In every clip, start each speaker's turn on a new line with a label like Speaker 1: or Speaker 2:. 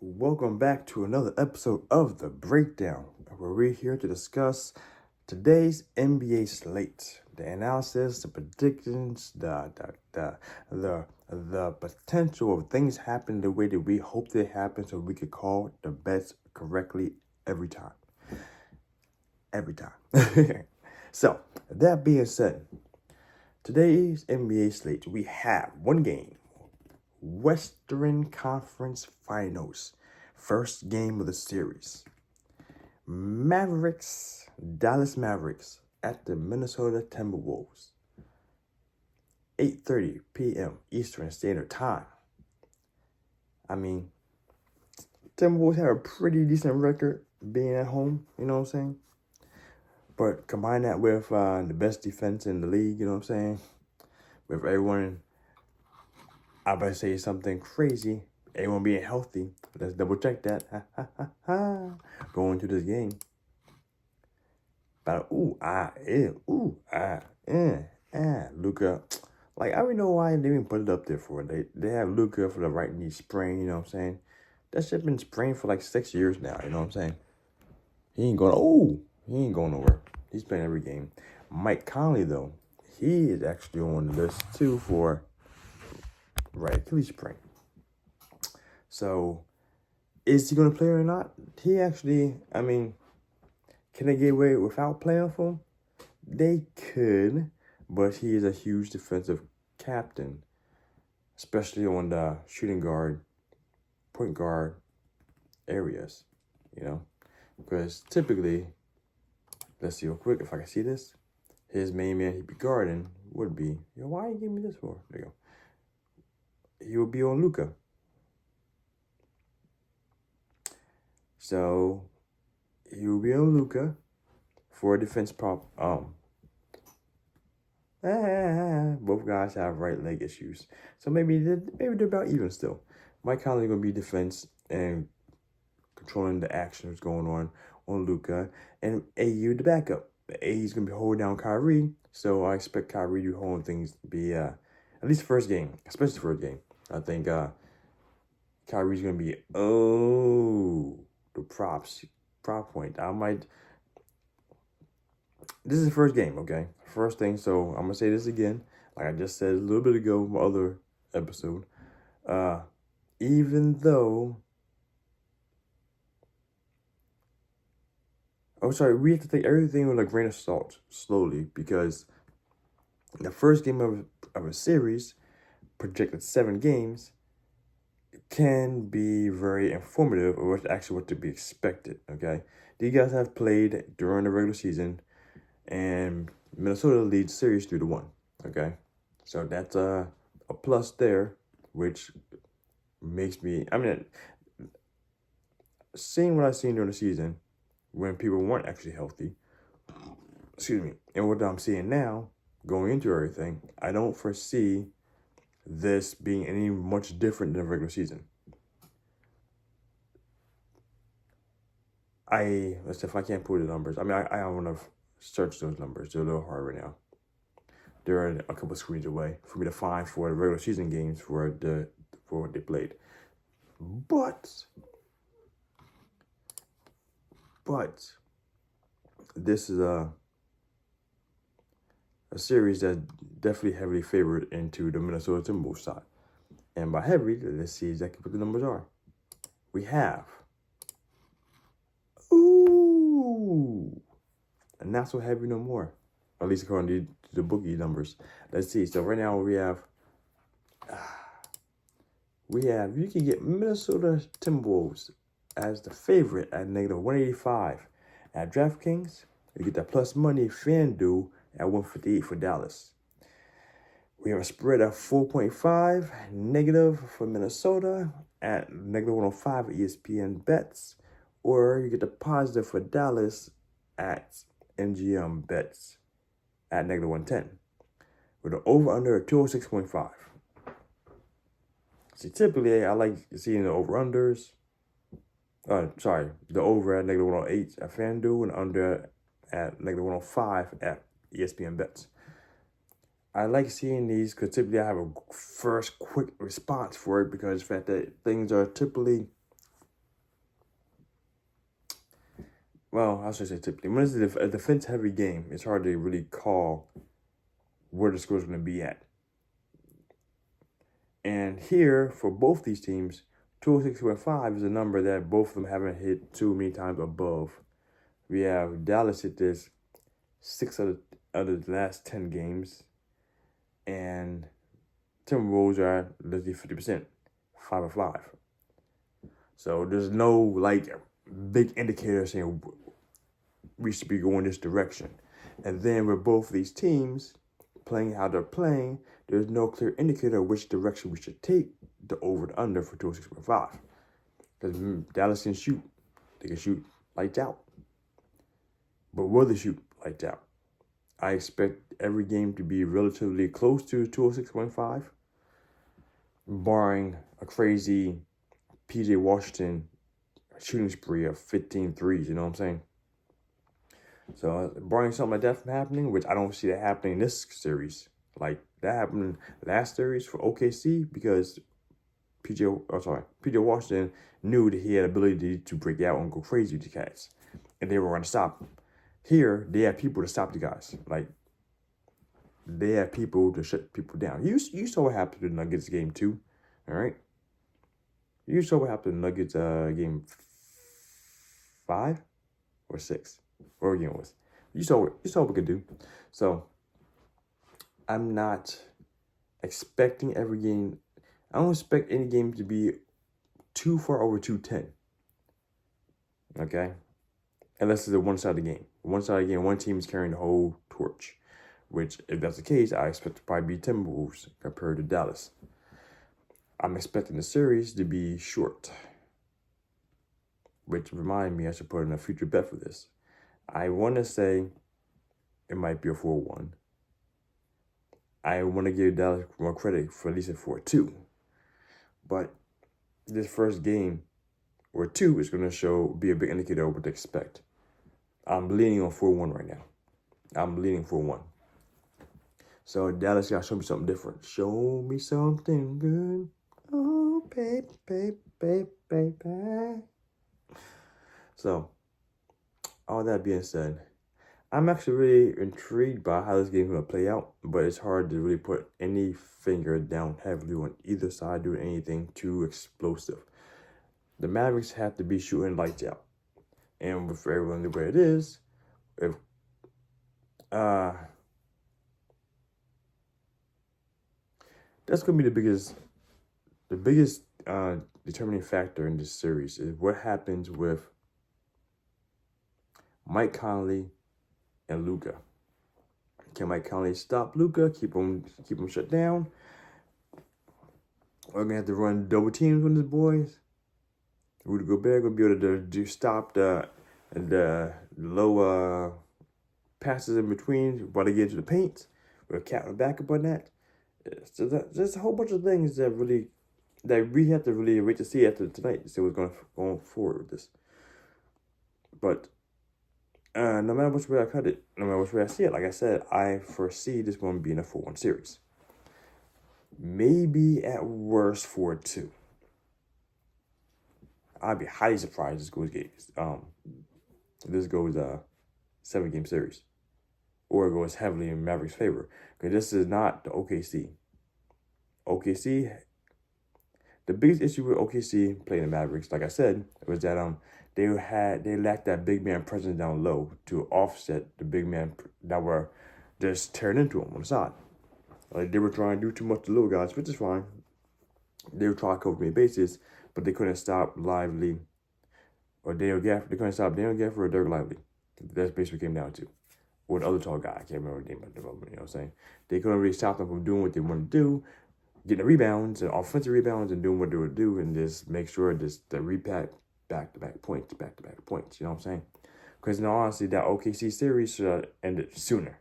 Speaker 1: Welcome back to another episode of The Breakdown, where we're here to discuss today's NBA slate, the analysis, the predictions, the potential of things happening the way that we hope they happen, so we could call the bets correctly every time. Every time. So, that being said, today's NBA slate, we have one game. Western Conference Finals. First game of the series. Dallas Mavericks at the Minnesota Timberwolves. 8:30 p.m. Eastern Standard Time. I mean, Timberwolves have a pretty decent record being at home, you know what I'm saying? But combine that with the best defense in the league, you know what I'm saying? With everyone, I better say something crazy. Everyone being healthy. Let's double check that. Going to this game. But Luka. Like, I don't know why they even put it up there for it. They have Luka for the right knee sprain, you know what I'm saying? That shit been sprained for like 6 years now, you know what I'm saying? He ain't going nowhere. He's playing every game. Mike Conley, though, he is actually on the list too for right Achilles sprain. So, is he going to play or not? He actually, can they get away without playing for him? They could, but he is a huge defensive captain, especially on the shooting guard, point guard areas, you know? Because typically, let's see real quick if I can see this. His main man he'd be guarding would be, why you give me this for? There you go. He would be on Luka. So, he will be on Luka for a defense prop. Both guys have right leg issues. So maybe they're about even still. Mike Conley going to be defense and controlling the actions going on Luka. And AU the backup. AU's going to be holding down Kyrie. So I expect Kyrie to hold things be at least first game. Especially first game. I think Kyrie's going to be, the prop point. This is the first game, okay? First thing, so I'm going to say this again. Like I just said a little bit ago in my other episode. Even though... we have to take everything with a grain of salt slowly, because the first game of a series, projected 7 games, can be very informative of what to be expected, okay? These guys have played during the regular season, and Minnesota leads series 3-1, okay? So that's a plus there, which makes me, seeing what I've seen during the season, when people weren't actually healthy, and what I'm seeing now, going into everything, I don't foresee this being any much different than the regular season. Let's see if I can't pull the numbers. I want to search those numbers. They're a little hard right now. They're a couple screens away for me to find for the regular season games for what they played. But this is a series that's definitely heavily favored into the Minnesota Timberwolves side. And by heavy, let's see exactly what the numbers are. We have, and not so heavy no more, at least according to the bookie numbers. Let's see. So right now we have, you can get Minnesota Timberwolves as the favorite at -185 at DraftKings. You get that plus money FanDuel at 158 for Dallas. We have a spread of 4.5 negative for Minnesota at -105 at ESPN Bets, or you get the positive for Dallas at MGM Bets at -110 with an over-under at 206.5. See, typically I like seeing the over-unders. The over at -108 at FanDuel and under at -105 at ESPN Bets. I like seeing these because typically I have a first quick response for it, because the fact that things are typically well, I should say typically, when it's a defense-heavy game, it's hard to really call where the score's going to be at. And here, for both these teams, 206.5 is a number that both of them haven't hit too many times above. We have Dallas hit this 6 out of the last 10 games, and Timberwolves are at literally 50%, 5 of 5. So there's no like big indicator saying we should be going this direction. And then with both these teams playing how they're playing, there's no clear indicator which direction we should take the over the under for 206.5. Because Dallas can shoot. They can shoot lights out. But will they shoot lights out? I expect every game to be relatively close to 206.5, barring a crazy PJ Washington shooting spree of 15 threes, you know what I'm saying? So, barring something like that from happening, which I don't see that happening in this series. Like, that happened last series for OKC because PJ Washington knew that he had ability to break out and go crazy with the cats. And they were going to stop him. Here, they have people to stop the guys. Like, they have people to shut people down. You saw what happened to the Nuggets game 2, all right? You saw what happened to the Nuggets game 5 or 6, whatever game it was. You saw what we could do. So, I'm not expecting every game. I don't expect any game to be too far over 210. Okay? Unless it's a one-sided game. One-sided game, one team is carrying the whole torch. Which, if that's the case, I expect to probably be Timberwolves compared to Dallas. I'm expecting the series to be short. Which remind me I should put in a future bet for this. I want to say it might be a 4-1. I want to give Dallas more credit for at least a 4-2. But this first game, or 2, is going to be a big indicator of what to expect. I'm leaning on 4-1 right now. I'm leaning 4-1. So Dallas got to show me something different. Show me something good. Oh, baby. So, all that being said, I'm actually really intrigued by how this game is going to play out, but it's hard to really put any finger down heavily on either side doing anything too explosive. The Mavericks have to be shooting lights out. And for everyone the way it is, if that's going to be the biggest determining factor in this series is what happens with Mike Conley and Luka. Can Mike Conley stop Luka, keep him shut down? We're going to have to run double teams on his boys. Rudy Gobert going to be able to stop the low passes in between while they get into the paint. With Cat on backup on that. So there's a whole bunch of things that we have to really wait to see after tonight to see what's going forward with this. But no matter which way I cut it, no matter which way I see it, like I said, I foresee this one being a 4-1 series. Maybe at worst 4-2. I'd be highly surprised this goes 7-game series. Or it goes heavily in Mavericks' favor. Because this is not the OKC. OKC, the biggest issue with OKC playing the Mavericks, like I said, was that they lacked that big man presence down low to offset the big man that were just tearing into them on the side. Like they were trying to do too much to little guys, which is fine. They were trying to cover many bases, but they couldn't stop Lively or Daniel Gafford. They couldn't stop Daniel Gafford or Dirk Lively. That's basically what it came down to. Or the other tall guy, I can't remember the name of the moment, you know what I'm saying? They couldn't really stop them from doing what they wanted to do, getting the rebounds and offensive rebounds and doing what they would do and just make sure the repack back-to-back points, you know what I'm saying? Because in all honesty, that OKC series should have ended sooner.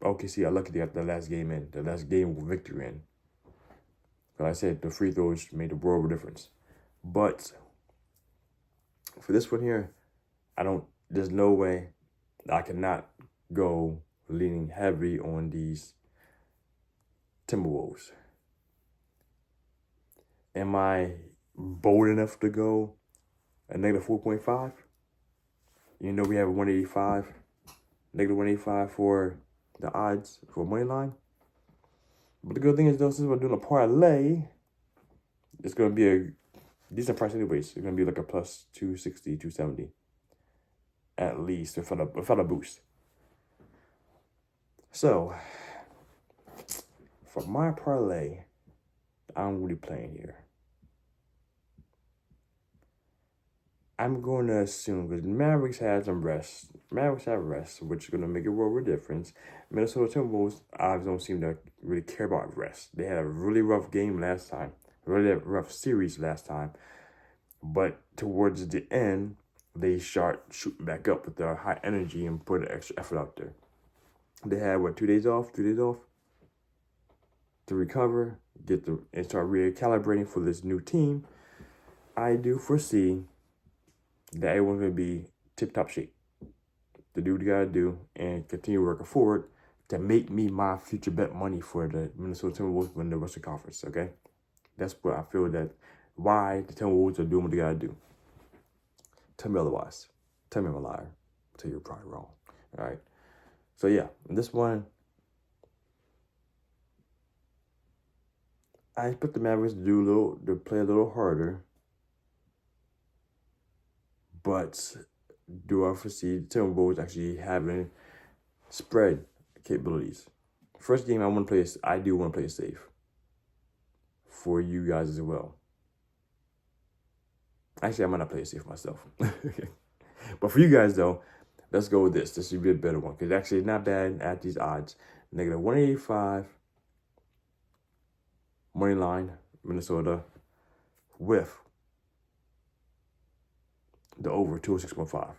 Speaker 1: OKC got lucky they got the last game victory in. Like I said, the free throws made the world of a difference. But for this one here, there's no way I cannot go leaning heavy on these Timberwolves. Am I bold enough to go a negative 4.5. You know we have a 185, negative 185 for the odds for money line. But the good thing is, though, since we're doing a parlay, it's going to be a decent price anyways. It's going to be like a plus 260, 270 at least without a boost. So, for my parlay, I'm really playing here. I'm going to assume, because Mavericks had some rest. Mavericks have rest, which is going to make a world of difference. Minnesota Timberwolves, I don't seem to really care about rest. They had a really rough game last time. A really rough series last time. But towards the end, they start shooting back up with their high energy and put an extra effort out there. They had, 2 days off? 3 days off? To recover, and start recalibrating for this new team. I do foresee that everyone's going to be tip-top shape to do what you got to do and continue working forward to make me my future bet money for the Minnesota Timberwolves win the Western Conference, okay? That's what I feel that why the Timberwolves are doing what they got to do. Tell me otherwise. Tell me I'm a liar. Tell you you're probably wrong, all right? So, yeah, this one, I expect the Mavericks to play a little harder. But do I foresee the Timberwolves actually having spread capabilities? First game I do want to play it safe for you guys as well. Actually, I might not play it safe myself. But for you guys, though, let's go with this. This should be a better one because actually it's not bad at these odds. Negative 185 money line, Minnesota, with the over 206.5.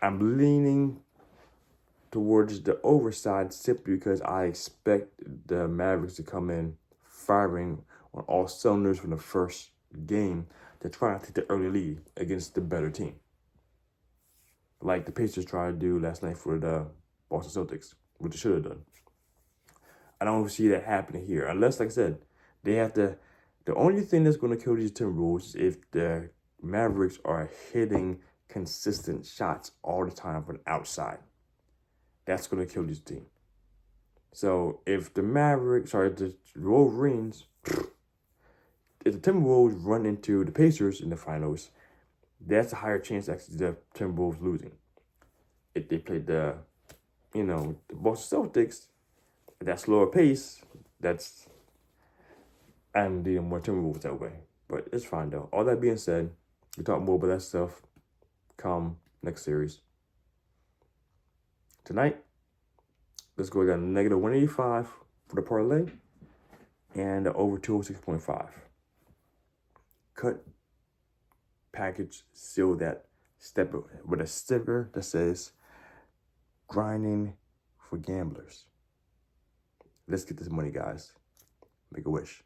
Speaker 1: I'm leaning towards the over side simply because I expect the Mavericks to come in firing on all cylinders from the first game to try to take the early lead against the better team. Like the Pacers tried to do last night for the Boston Celtics, which they should have done. I don't see that happening here. Unless, like I said, they have to. The only thing that's going to kill these Timberwolves is if the Mavericks are hitting consistent shots all the time from the outside. That's going to kill this team. So if the Wolverines, if the Timberwolves run into the Pacers in the finals, that's a higher chance actually the Timberwolves losing. If they play the Boston Celtics, at that slower pace, I'm dealing more Timberwolves that way. But it's fine though. All that being said, we'll talk more about that stuff come next series. Tonight, let's go down to negative 185 for the parlay and over 206.5. Cut, package, seal that, step it with a sticker that says grinding for gamblers. Let's get this money, guys. Make a wish.